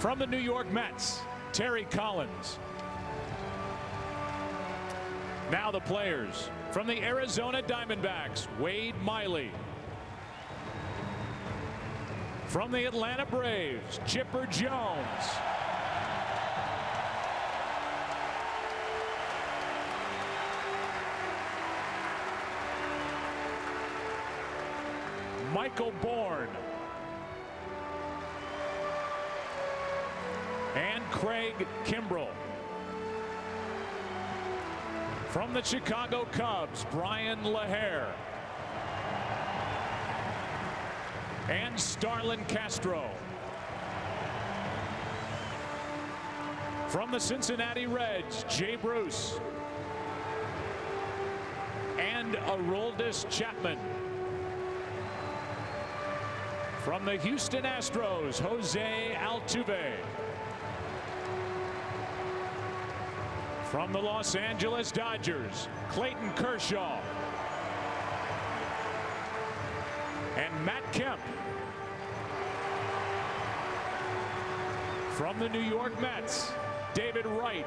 From the New York Mets, Terry Collins. Now the players. From the Arizona Diamondbacks, Wade Miley. From the Atlanta Braves, Chipper Jones. Michael Bourne. And Craig Kimbrell. From the Chicago Cubs, Brian LaHair. And Starlin Castro. From the Cincinnati Reds, Jay Bruce. And Aroldis Chapman. From the Houston Astros, Jose Altuve. From the Los Angeles Dodgers, Clayton Kershaw. And Matt Kemp. From the New York Mets, David Wright.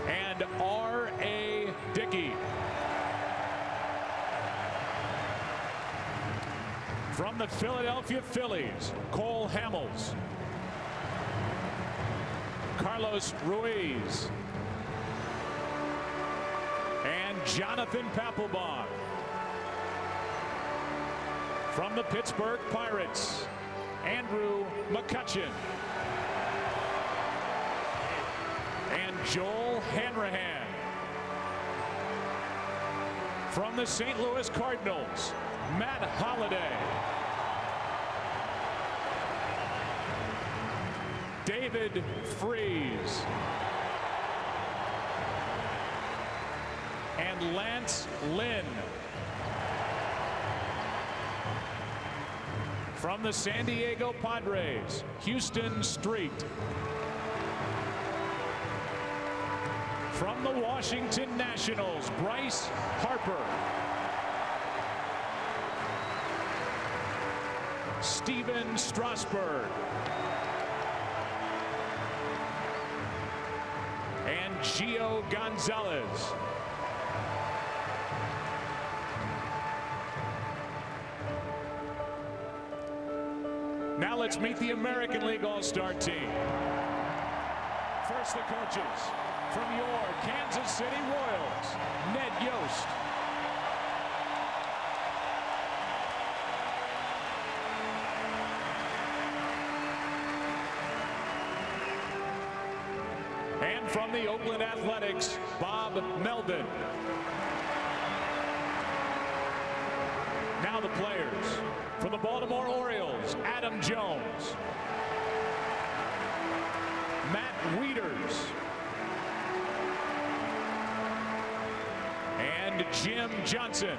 And R.A. Dickey. From the Philadelphia Phillies, Cole Hamels. Carlos Ruiz. And Jonathan Papelbon. From the Pittsburgh Pirates, Andrew McCutchen. And Joel Hanrahan. From the St. Louis Cardinals, Matt Holliday. David Freese. And Lance Lynn. From the San Diego Padres, Houston Street. From the Washington Nationals, Bryce Harper. Steven Strasburg. And Gio Gonzalez. Now let's meet the American League All-Star team. First, the coaches. From your Kansas City Royals, Ned Yost. And from the Oakland Athletics, Bob Melvin. Now the players. From the Baltimore Orioles, Adam Jones. Matt Wieters. And Jim Johnson.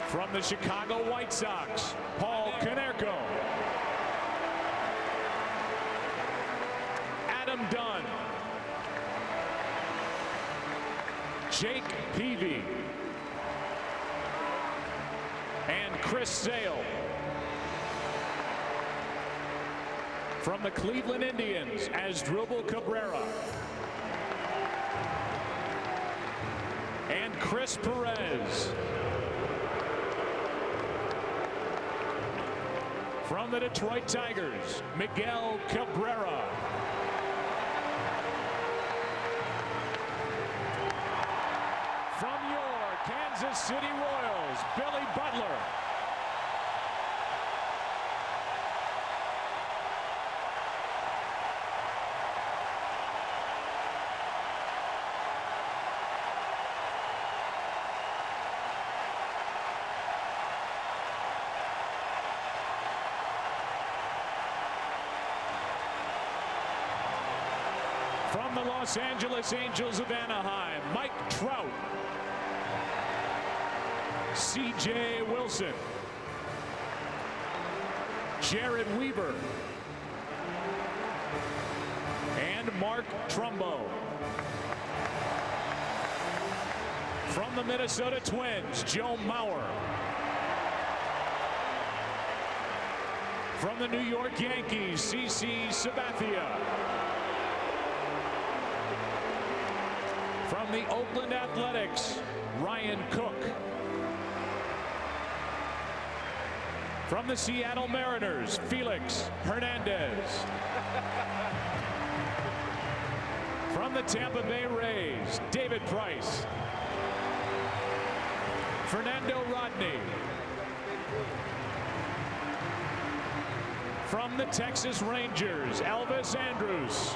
From the Chicago White Sox, Paul Konerko. Adam Dunn. Jake Peavy. And Chris Sale. From the Cleveland Indians, Asdrubal Cabrera. And Chris Perez. From the Detroit Tigers, Miguel Cabrera. From your Kansas City Royals, Billy Butler. From the Los Angeles Angels of Anaheim, Mike Trout. C.J. Wilson. Jared Weaver. And Mark Trumbo. From the Minnesota Twins, Joe Mauer. From the New York Yankees, CC Sabathia. From the Oakland Athletics, Ryan Cook. From the Seattle Mariners, Felix Hernandez. From the Tampa Bay Rays, David Price. Fernando Rodney. From the Texas Rangers, Elvis Andrus.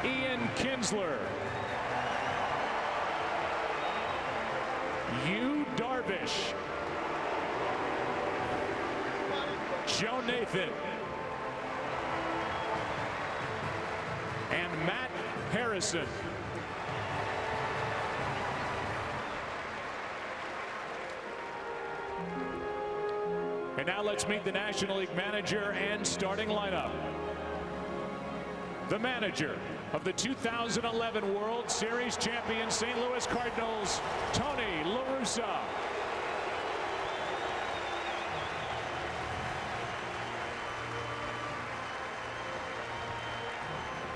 Ian Kinsler. Yu Darvish. Joe Nathan. And Matt Harrison. And now let's meet the National League manager and starting lineup. The manager of the 2011 World Series champion St. Louis Cardinals, Tony La Russa.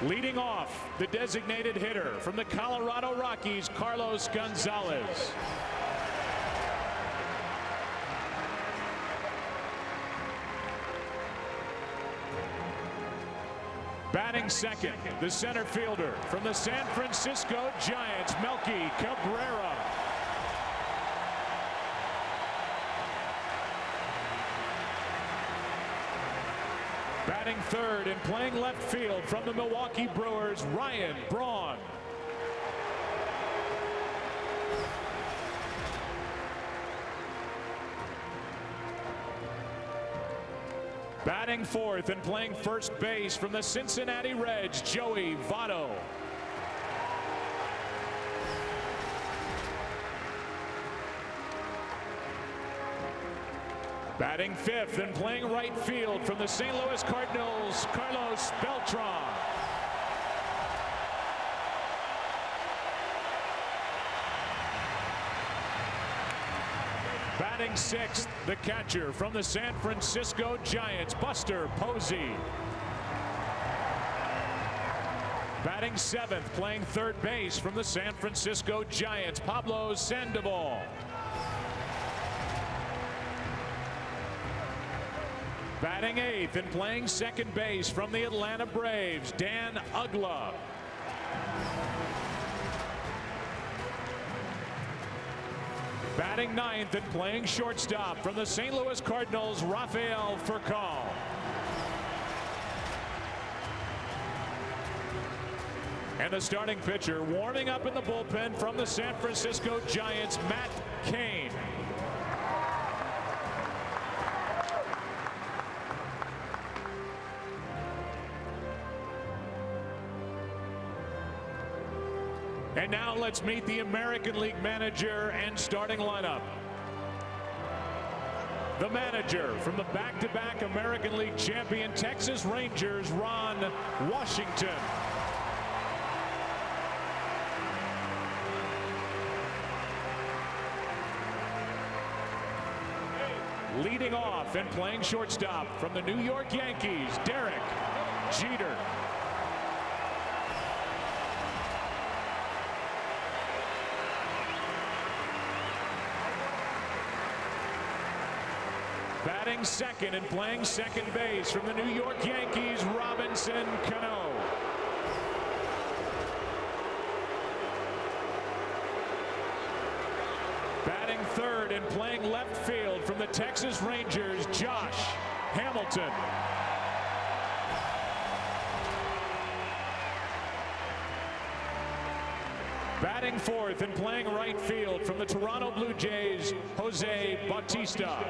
Leading off, the designated hitter from the Colorado Rockies, Carlos Gonzalez. Batting second, the center fielder from the San Francisco Giants, Melky Cabrera. Batting third and playing left field from the Milwaukee Brewers, Ryan Braun. Batting fourth and playing first base from the Cincinnati Reds, Joey Votto. Batting fifth and playing right field from the St. Louis Cardinals, Carlos Beltran. Batting sixth, the catcher from the San Francisco Giants, Buster Posey. Batting seventh, playing third base from the San Francisco Giants, Pablo Sandoval. Batting eighth and playing second base from the Atlanta Braves, Dan Uggla. Batting ninth and playing shortstop from the St. Louis Cardinals, Rafael Furcal. And the starting pitcher warming up in the bullpen from the San Francisco Giants, Matt Cain. And now let's meet the American League manager and starting lineup. The manager from the back-to-back American League champion Texas Rangers, Ron Washington. Leading off and playing shortstop from the New York Yankees, Derek Jeter. Batting second and playing second base from the New York Yankees, Robinson Cano. Batting third and playing left field from the Texas Rangers, Josh Hamilton. Batting fourth and playing right field from the Toronto Blue Jays, Jose Bautista.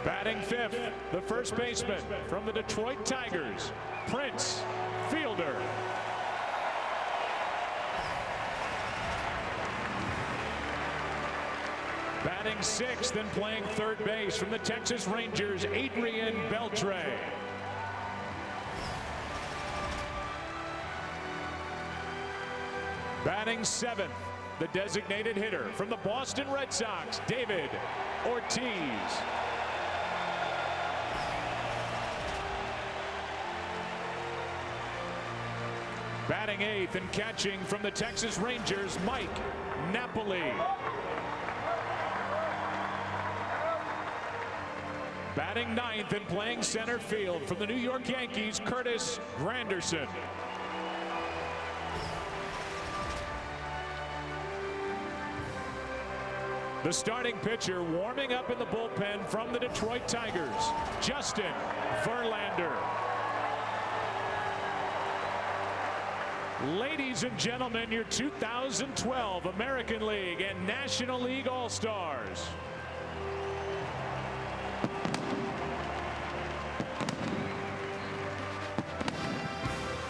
Batting fifth, the first baseman from the Detroit Tigers, Prince Fielder. Batting sixth and playing third base from the Texas Rangers, Adrian Beltre. Batting seventh, the designated hitter from the Boston Red Sox, David Ortiz. Batting eighth and catching from the Texas Rangers, Mike Napoli. Batting ninth and playing center field from the New York Yankees, Curtis Granderson. The starting pitcher warming up in the bullpen from the Detroit Tigers, Justin Verlander. Ladies and gentlemen, your 2012 American League and National League All-Stars.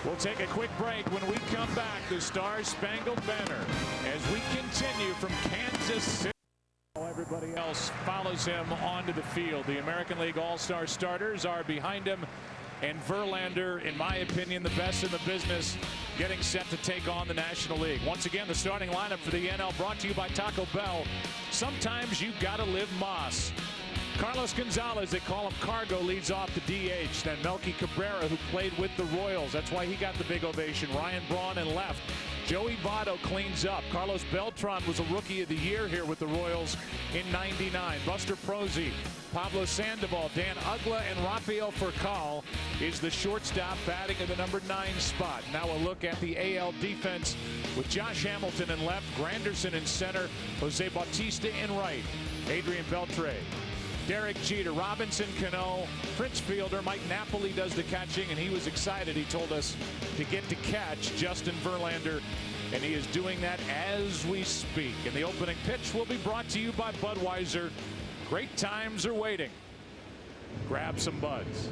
We'll take a quick break. When we come back, the Star-Spangled Banner as we continue from Kansas City. Everybody else follows him onto the field. The American League All-Star starters are behind him, and Verlander, in my opinion, the best in the business, getting set to take on the National League. Once again, the starting lineup for the NL brought to you by Taco Bell. Sometimes you gotta live Moss. Carlos Gonzalez, they call him Cargo, leads off the DH. Then Melky Cabrera, who played with the Royals. That's why he got the big ovation. Ryan Braun in left. Joey Votto cleans up. Carlos Beltran was a Rookie of the Year here with the Royals in '99. Buster Posey, Pablo Sandoval, Dan Uggla, and Rafael Furcal is the shortstop batting in the number 9 spot. Now a look at the AL defense with Josh Hamilton in left, Granderson in center, Jose Bautista in right, Adrian Beltre, Derek Jeter, Robinson Cano, Prince Fielder, Mike Napoli does the catching, and he was excited, he told us, to get to catch Justin Verlander, and he is doing that as we speak. And the opening pitch will be brought to you by Budweiser. Great times are waiting. Grab some buds.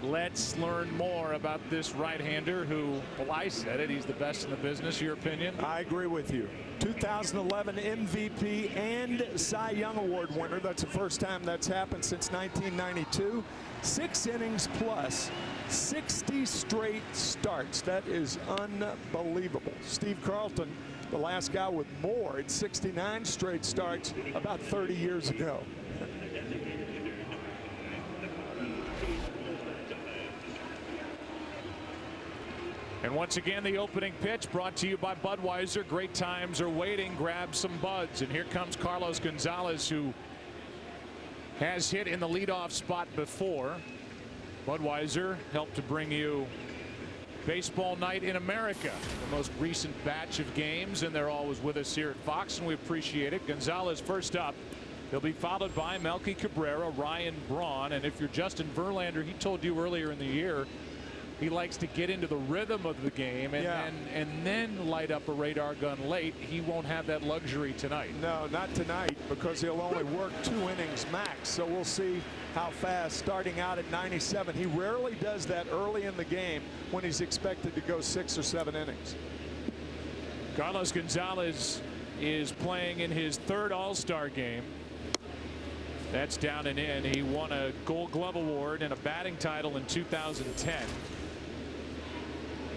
Let's learn more about this right-hander who, well, I said it, he's the best in the business. Your opinion? I agree with you. 2011 MVP and Cy Young Award winner. That's the first time that's happened since 1992. 6 innings plus 60 straight starts. That is unbelievable. Steve Carlton, the last guy with more at 69 straight starts about 30 years ago. And once again, the opening pitch brought to you by Budweiser. Great times are waiting. Grab some buds. And here comes Carlos Gonzalez, who has hit in the leadoff spot before. Budweiser helped to bring you Baseball Night in America, the most recent batch of games, and they're always with us here at Fox, and we appreciate it. Gonzalez first up. He'll be followed by Melky Cabrera, Ryan Braun, and if you're Justin Verlander, he told you earlier in the year he likes to get into the rhythm of the game and then light up a radar gun late. He won't have that luxury tonight. No, not tonight, because he'll only work 2 innings max. So we'll see how fast, starting out at 97. He rarely does that early in the game when he's expected to go 6 or 7 innings. Carlos Gonzalez is playing in his 3rd All-Star game. That's down and in. He won a Gold Glove Award and a batting title in 2010.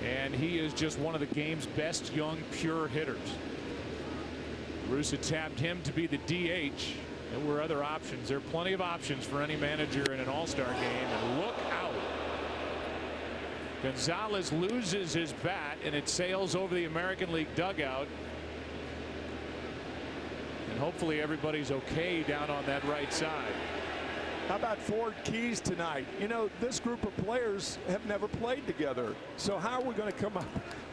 And he is just one of the game's best young pure hitters. Russa tapped him to be the DH. There were other options. There are plenty of options for any manager in an All-Star game. And look out. Gonzalez loses his bat, and it sails over the American League dugout. And hopefully everybody's okay down on that right side. How about Ford Keys tonight? You know, this group of players have never played together. So how are we going to come up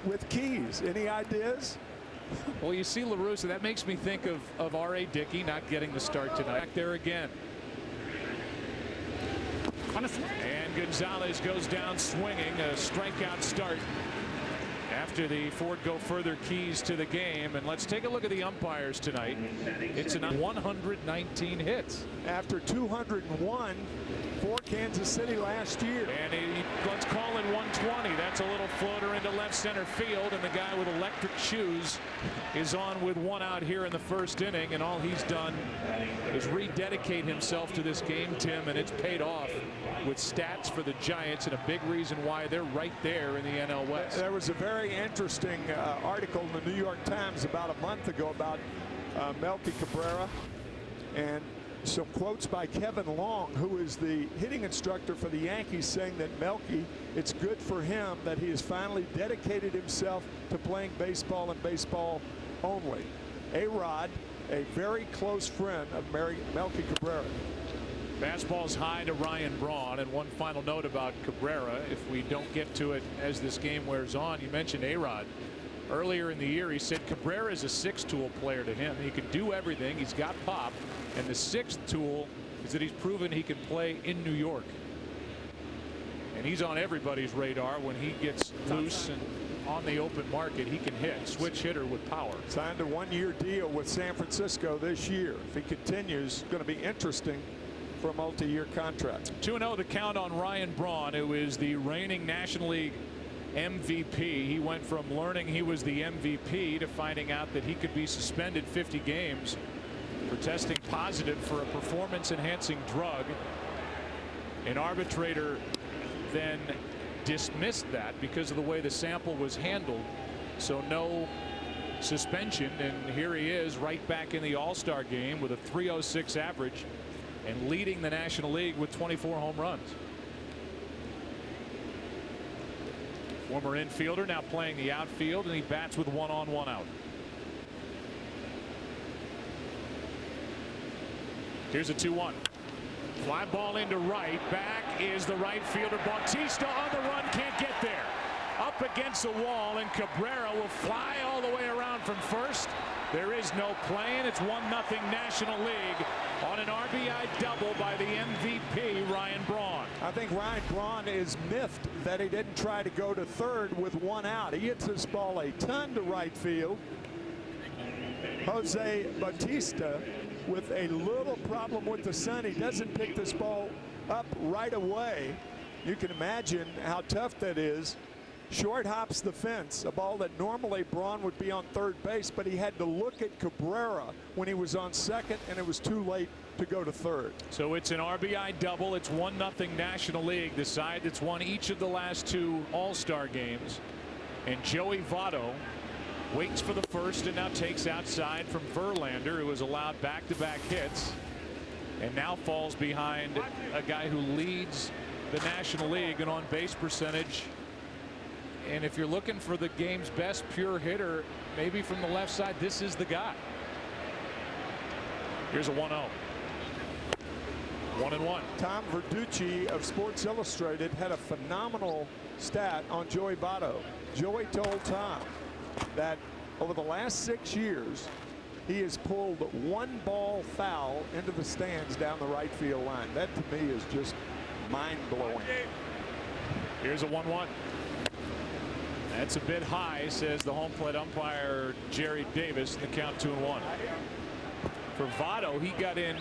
with Keys? Any ideas? Well, you see La Russa, that makes me think of R.A. Dickey not getting the start tonight. Back there again. And Gonzalez goes down swinging, a strikeout start after the Ford go further Keys to the game. And let's take a look at the umpires tonight. It's 119 hits. After 201, for Kansas City last year. And let's call it 120. That's a little floater into left center field, and the guy with electric shoes is on with one out here in the first inning, and all he's done is rededicate himself to this game, Tim, and it's paid off with stats for the Giants, and a big reason why they're right there in the NL West. There was a very interesting article in the New York Times about a month ago about Melky Cabrera, and some quotes by Kevin Long, who is the hitting instructor for the Yankees, saying that Melky, it's good for him that he has finally dedicated himself to playing baseball and baseball only. A-Rod, a very close friend of Melky Cabrera. Fastball's high to Ryan Braun, and one final note about Cabrera, if we don't get to it as this game wears on. You mentioned A-Rod. Earlier in the year, he said Cabrera is a six-tool player to him. He can do everything. He's got pop. And the sixth tool is that he's proven he can play in New York. And he's on everybody's radar when he gets loose and on the open market. He can hit. Switch hitter with power. Signed a one-year deal with San Francisco this year. If he continues, it's going to be interesting for a multi-year contract. 2-0 the count on Ryan Braun, who is the reigning National League MVP. He went from learning he was the MVP to finding out that he could be suspended 50 games for testing positive for a performance enhancing drug. An arbitrator then dismissed that because of the way the sample was handled, so no suspension, and here he is right back in the All-Star game with a .306 average and leading the National League with 24 home runs. Former infielder now playing the outfield, and he bats with 1 on 1 out. Here's a 2-1. Fly ball into right. Back is the right fielder Bautista on the run. Can't get there. Up against the wall, and Cabrera will fly all the way around from first. There is no play, and it's 1-0 National League on an RBI double by the MVP Ryan Braun. I think Ryan Braun is miffed that he didn't try to go to third with 1 out. He hits this ball a ton to right field. Jose Bautista with a little problem with the sun. He doesn't pick this ball up right away. You can imagine how tough that is. Short hops the fence, a ball that normally Braun would be on third base, but he had to look at Cabrera when he was on second, and it was too late to go to third. So it's an RBI double. It's 1-0 National League, the side that's won each of the last 2 All-Star games. And Joey Votto waits for the first and now takes outside from Verlander, who has allowed back-to-back hits and now falls behind a guy who leads the National League in on-base percentage. And if you're looking for the game's best pure hitter, maybe from the left side, this is the guy. Here's a 1-0. 1-1. Tom Verducci of Sports Illustrated had a phenomenal stat on Joey Votto. Joey told Tom that over the last 6 years, he has pulled 1 ball foul into the stands down the right field line. That to me is just mind-blowing. Here's a 1-1. That's a bit high, says the home plate umpire Jerry Davis. The count 2-1. For Votto, he got in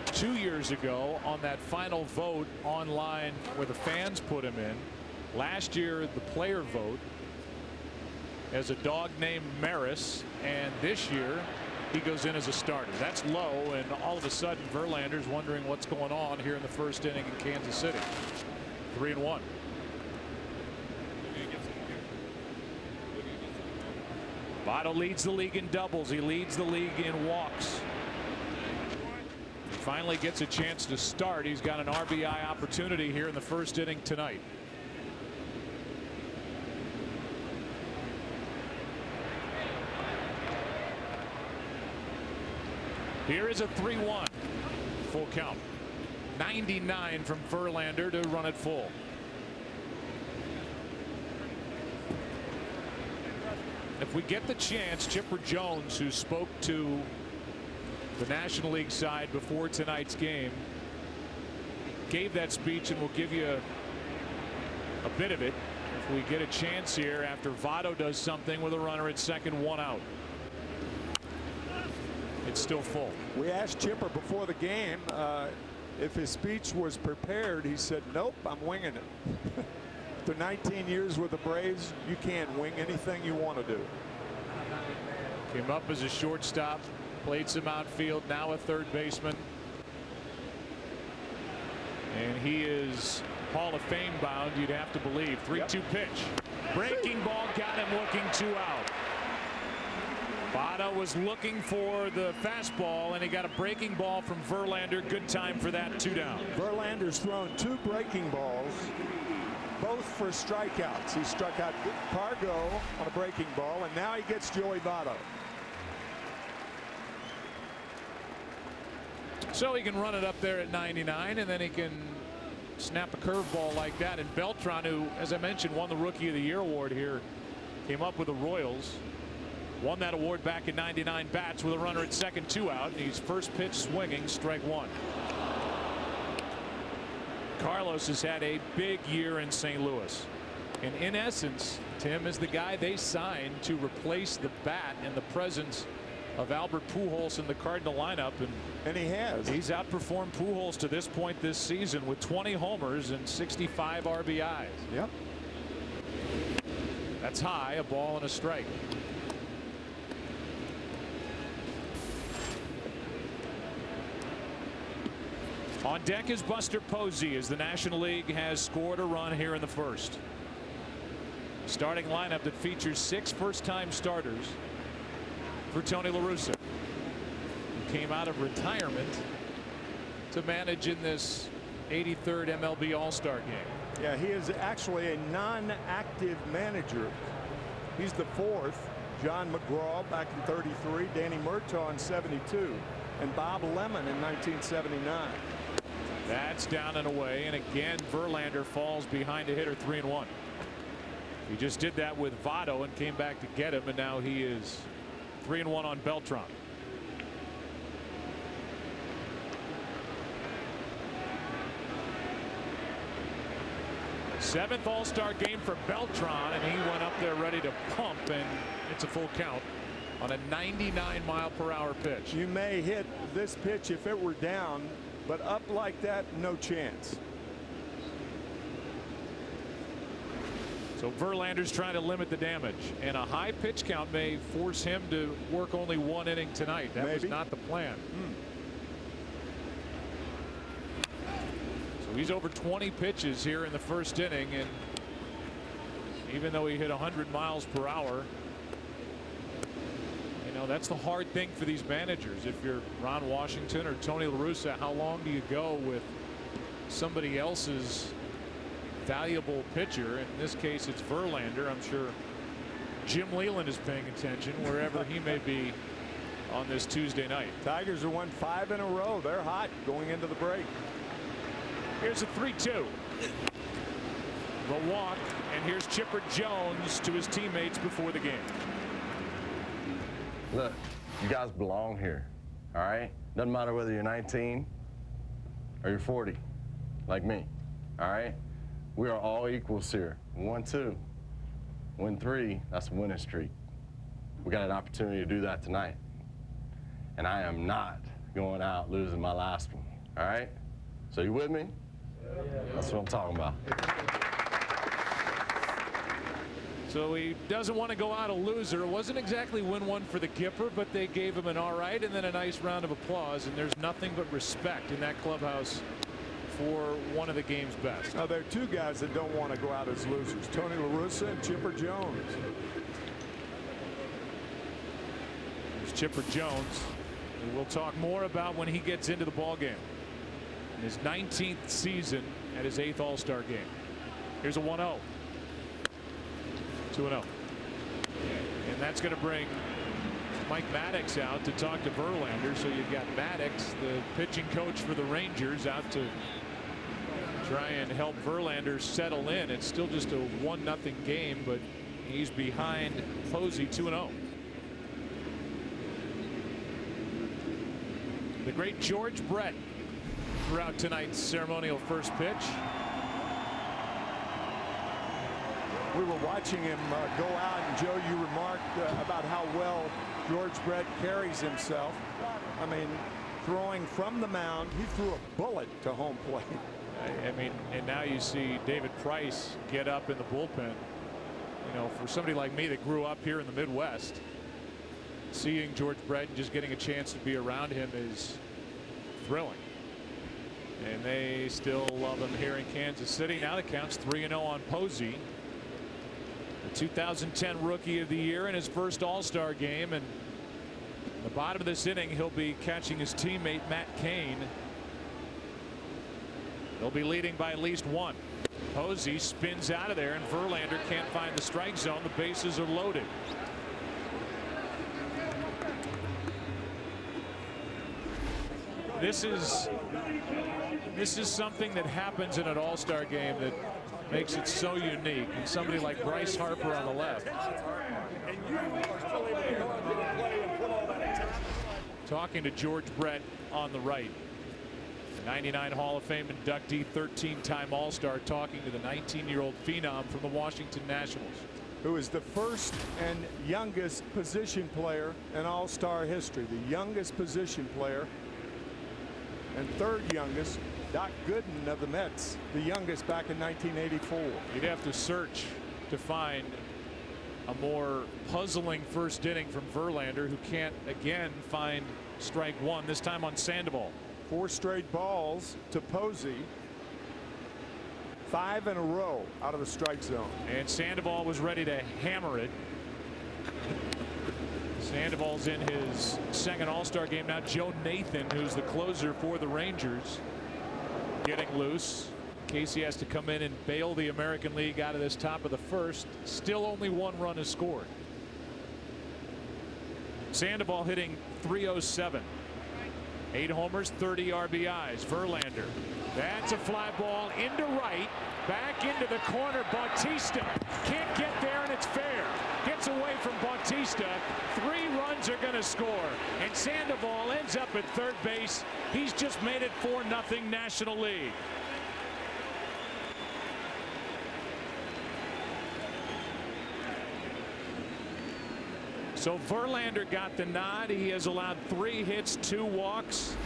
2 years ago on that final vote online where the fans put him in. Last year, the player vote as a dog named Maris, and this year he goes in as a starter. That's low, and all of a sudden Verlander's wondering what's going on here in the first inning in Kansas City. 3-1. Votto leads the league in doubles. He leads the league in walks. He finally gets a chance to start. He's got an RBI opportunity here in the first inning tonight. Here is a 3-1. Full count. 99 from Verlander to run it full. If we get the chance, Chipper Jones, who spoke to the National League side before tonight's game, gave that speech, and we'll give you a bit of it if we get a chance here after Votto does something with a runner at second, 1 out. It's still full. We asked Chipper before the game if his speech was prepared, he said, nope, I'm winging it. After 19 years with the Braves, you can't wing anything you want to do. Came up as a shortstop, played some outfield, now a third baseman. And he is Hall of Fame bound, you'd have to believe. 3-2 pitch. Breaking ball, got him looking 2 out. Votto was looking for the fastball, and he got a breaking ball from Verlander. Good time for that, 2 down. Verlander's thrown 2 breaking balls, both for strikeouts. He struck out Cargo on a breaking ball, and now he gets Joey Votto. So he can run it up there at 99, and then he can snap a curveball like that. And Beltran, who, as I mentioned, won the Rookie of the Year award here, came up with the Royals. Won that award back in 99 bats with a runner at second, 2 out. And he's first pitch swinging, strike 1. Carlos has had a big year in St. Louis. And in essence, Tim is the guy they signed to replace the bat and the presence of Albert Pujols in the Cardinal lineup. And he has. He's outperformed Pujols to this point this season with 20 homers and 65 RBIs. Yep. That's high, a ball and a strike. On deck is Buster Posey as the National League has scored a run here in the first. Starting lineup that features 6 first-time starters for Tony La Russa, who came out of retirement to manage in this 83rd MLB All-Star game. Yeah, he is actually a non-active manager. He's the 4th. John McGraw back in 33, Danny Murtaugh in 72, and Bob Lemon in 1979. That's down and away, and again Verlander falls behind a hitter 3-1. He just did that with Votto and came back to get him, and now he is 3-1 on Beltran. Seventh All-Star game for Beltran, and he went up there ready to pump, and it's a full count on a 99-mile-per-hour pitch. You may hit this pitch if it were down, but up like that, no chance. So Verlander's trying to limit the damage, and a high pitch count may force him to work only 1 inning tonight. That was not the plan. So he's over 20 pitches here in the first inning, and even though he hit 100 miles per hour, you know, that's the hard thing for these managers. If you're Ron Washington or Tony La Russa, how long do you go with somebody else's valuable pitcher? In this case, it's Verlander. I'm sure Jim Leland is paying attention wherever he may be on this Tuesday night. Tigers have won 5 in a row. They're hot going into the break. Here's a 3-2. The walk, and here's Chipper Jones to his teammates before the game. Look, you guys belong here, all right? Doesn't matter whether you're 19 or you're 40, like me, all right? We are all equals here. 1-2, win 3, that's a winning streak. We got an opportunity to do that tonight. And I am not going out losing my last one, all right? So you with me? Yeah. That's what I'm talking about. So he doesn't want to go out a loser. It wasn't exactly win one for the Gipper, but they gave him an all right and then a nice round of applause. And there's nothing but respect in that clubhouse for one of the game's best. Now, there are 2 guys that don't want to go out as losers, Tony La Russa and Chipper Jones. There's Chipper Jones, who we'll talk more about when he gets into the ball game. In his 19th season at his 8th All-Star game. Here's a 1-0. 2-0. And that's going to bring Mike Maddox out to talk to Verlander. So you've got Maddox, the pitching coach for the Rangers, out to try and help Verlander settle in. It's still just a 1-0 game, but he's behind Posey 2-0. The great George Brett throughout tonight's ceremonial first pitch. We were watching him go out, and Joe, you remarked about how well George Brett carries himself. I mean, throwing from the mound. He threw a bullet to home plate. I mean, and now you see David Price get up in the bullpen. You know, for somebody like me that grew up here in the Midwest, seeing George Brett and just getting a chance to be around him is thrilling. And they still love him here in Kansas City. Now the count's 3-0 on Posey, the 2010 Rookie of the Year in his first All-Star game. And in the bottom of this inning, he'll be catching his teammate Matt Cain. They'll be leading by at least one. Posey spins out of there, and Verlander can't find the strike zone. The bases are loaded. This is something that happens in an All-Star game that makes it so unique. And somebody like Bryce Harper on the left, talking to George Brett on the right. The 99 Hall of Fame inductee, 13-time All-Star, talking to the 19-year-old phenom from the Washington Nationals, who is the first and youngest position player in All-Star history. The youngest position player, and third youngest, Doc Gooden of the Mets, the youngest back in 1984. You'd have to search to find a more puzzling first inning from Verlander, who can't again find strike one, this time on Sandoval. 4 straight balls to Posey. 5 in a row out of the strike zone. And Sandoval was ready to hammer it. Sandoval's in his second All-Star game now. Joe Nathan, who's the closer for the Rangers, getting loose in case he has to come in and bail the American League out of this top of the first. Still only 1 run is scored. Sandoval hitting .307. 8 homers, 30 RBIs. Verlander, that's a fly ball into right, back into the corner. Bautista can't get there, and it's fair. Gets away from Bautista. 3 runs are going to score, and Sandoval ends up at third base. He's just made it 4-0 National League. So Verlander got the nod. He has allowed 3 hits, 2 walks.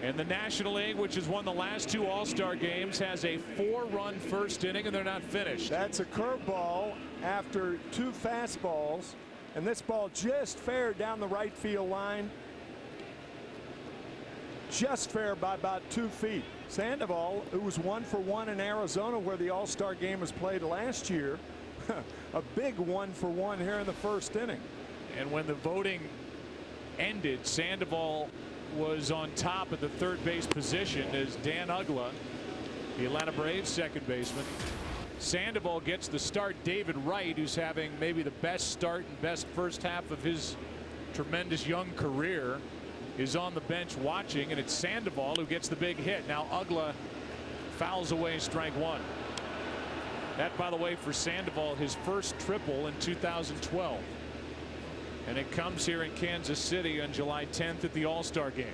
And the National League, which has won the last 2 All-Star games, has a 4-run first inning, and they're not finished. That's a curveball after 2 fastballs. And this ball just fair down the right field line. Just fair by about 2 feet. Sandoval, who was 1 for 1 in Arizona, where the All-Star game was played last year, a big 1 for 1 here in the first inning. And when the voting ended, Sandoval was on top at the third base position as Dan Uggla, the Atlanta Braves second baseman. Sandoval gets the start. David Wright, who's having maybe the best start and best first half of his tremendous young career, is on the bench watching, and it's Sandoval who gets the big hit. Now Uggla fouls away strike 1. That, by the way, for Sandoval, his first triple in 2012. And it comes here in Kansas City on July 10th at the All-Star game.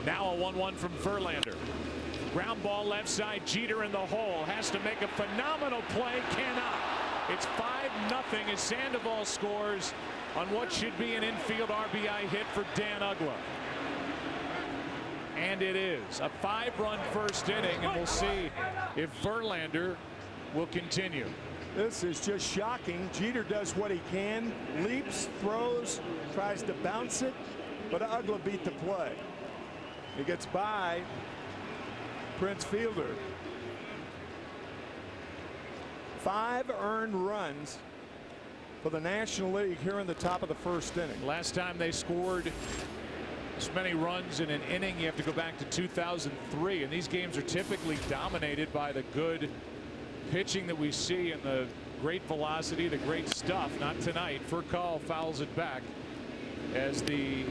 Now a 1-1 from Verlander. Ground ball left side. Jeter in the hole. Has to make a phenomenal play. Cannot. It's 5-0 as Sandoval scores on what should be an infield RBI hit for Dan Uggla. And it is a 5-run first inning, and we'll see if Verlander will continue. This is just shocking. Jeter does what he can, leaps, throws, tries to bounce it, but Uggla beat the play. He gets by Prince Fielder. 5 earned runs for the National League here in the top of the first inning. Last time they scored as many runs in an inning, you have to go back to 2003, and these games are typically dominated by the good pitching that we see and the great velocity, the great stuff. Not tonight. Furcal fouls it back as the